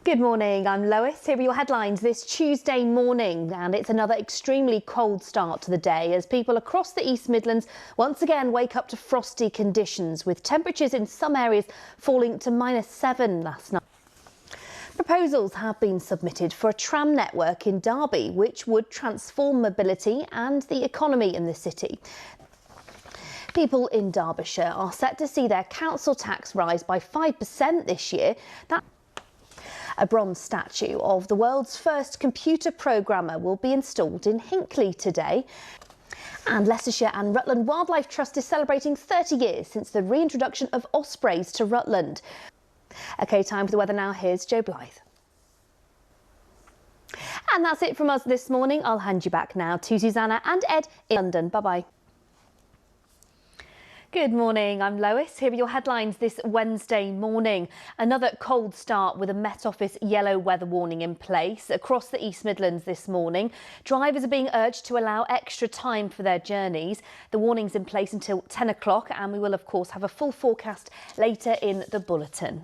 Good morning, I'm Lois. Here are your headlines this Tuesday morning, and it's another extremely cold start to the day as people across the East Midlands once again wake up to frosty conditions, with temperatures in some areas falling to -7 last night. Proposals have been submitted for a tram network in Derby, which would transform mobility and the economy in the city. People in Derbyshire are set to see their council tax rise by 5% this year. A bronze statue of the world's first computer programmer will be installed in Hinckley today. And Leicestershire and Rutland Wildlife Trust is celebrating 30 years since the reintroduction of ospreys to Rutland. OK, time for the weather now. Here's Joe Blythe. And that's it from us this morning. I'll hand you back now to Susanna and Ed in London. Bye-bye. Good morning, I'm Lois. Here are your headlines this Wednesday morning. Another cold start with a Met Office yellow weather warning in place across the East Midlands this morning. Drivers are being urged to allow extra time for their journeys. The warning's in place until 10 o'clock and we will of course have a full forecast later in the bulletin.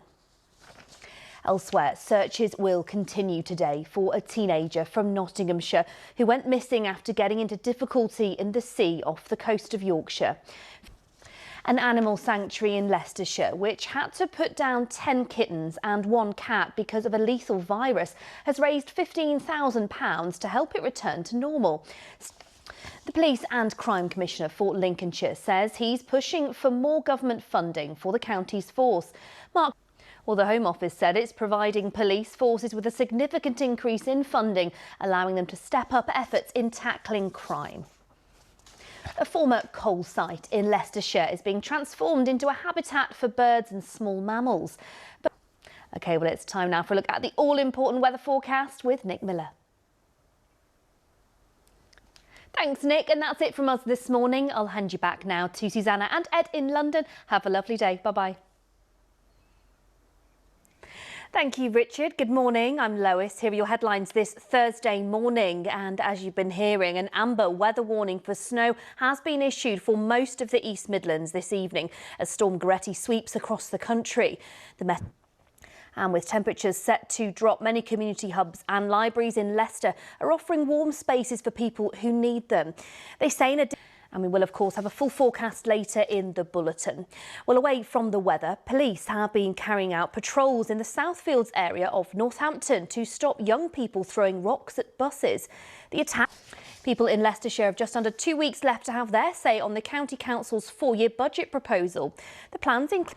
Elsewhere, searches will continue today for a teenager from Nottinghamshire who went missing after getting into difficulty in the sea off the coast of Yorkshire. An animal sanctuary in Leicestershire, which had to put down 10 kittens and 1 cat because of a lethal virus, has raised £15,000 to help it return to normal. The Police and Crime Commissioner for Lincolnshire says he's pushing for more government funding for the county's force. The Home Office said it's providing police forces with a significant increase in funding, allowing them to step up efforts in tackling crime. A former coal site in Leicestershire is being transformed into a habitat for birds and small mammals. OK, well, it's time now for a look at the all-important weather forecast with Nick Miller. Thanks, Nick, and that's it from us this morning. I'll hand you back now to Susanna and Ed in London. Have a lovely day. Bye-bye. Thank you, Richard. Good morning. I'm Lois. Here are your headlines this Thursday morning. And as you've been hearing, an amber weather warning for snow has been issued for most of the East Midlands this evening as Storm Goretti sweeps across the country. And with temperatures set to drop, many community hubs and libraries in Leicester are offering warm spaces for people who need them. They say and we will of course have a full forecast later in the bulletin. Well, away from the weather, police have been carrying out patrols in the Southfields area of Northampton to stop young people throwing rocks at buses. People in Leicestershire have just under 2 weeks left to have their say on the County Council's 4-year budget proposal. The plans include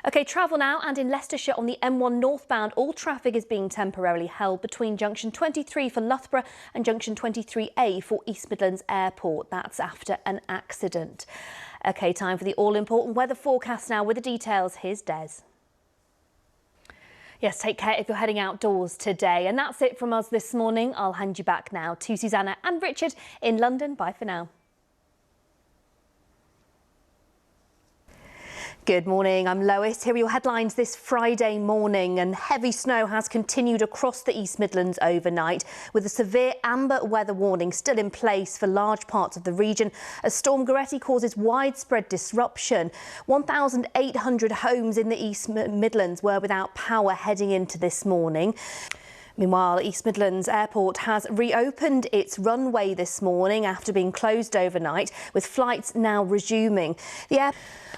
OK, travel now, and in Leicestershire on the M1 northbound, all traffic is being temporarily held between junction 23 for Loughborough and junction 23A for East Midlands Airport. That's after an accident. OK, time for the all-important weather forecast now with the details. Here's Des. Yes, take care if you're heading outdoors today. And that's it from us this morning. I'll hand you back now to Susanna and Richard in London. Bye for now. Good morning, I'm Lois. Here are your headlines this Friday morning, and heavy snow has continued across the East Midlands overnight, with a severe amber weather warning still in place for large parts of the region as Storm Goretti causes widespread disruption. 1,800 homes in the East Midlands were without power heading into this morning. Meanwhile, East Midlands Airport has reopened its runway this morning after being closed overnight, with flights now resuming.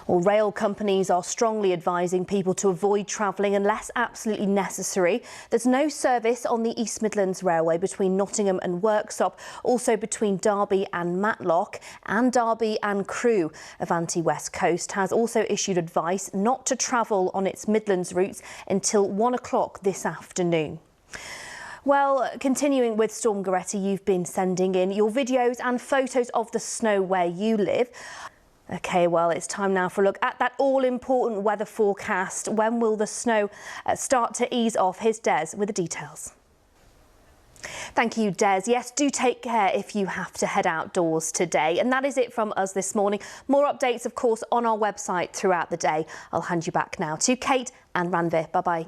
Rail companies are strongly advising people to avoid travelling unless absolutely necessary. There's no service on the East Midlands Railway between Nottingham and Worksop, also between Derby and Matlock, and Derby and Crewe. Avanti West Coast has also issued advice not to travel on its Midlands routes until 1 o'clock this afternoon. Well, continuing with Storm Goretti, you've been sending in your videos and photos of the snow where you live. OK, well, it's time now for a look at that all-important weather forecast. When will the snow start to ease off? Here's Des with the details. Thank you, Des. Yes, do take care if you have to head outdoors today. And that is it from us this morning. More updates, of course, on our website throughout the day. I'll hand you back now to Kate and Ranveer. Bye-bye.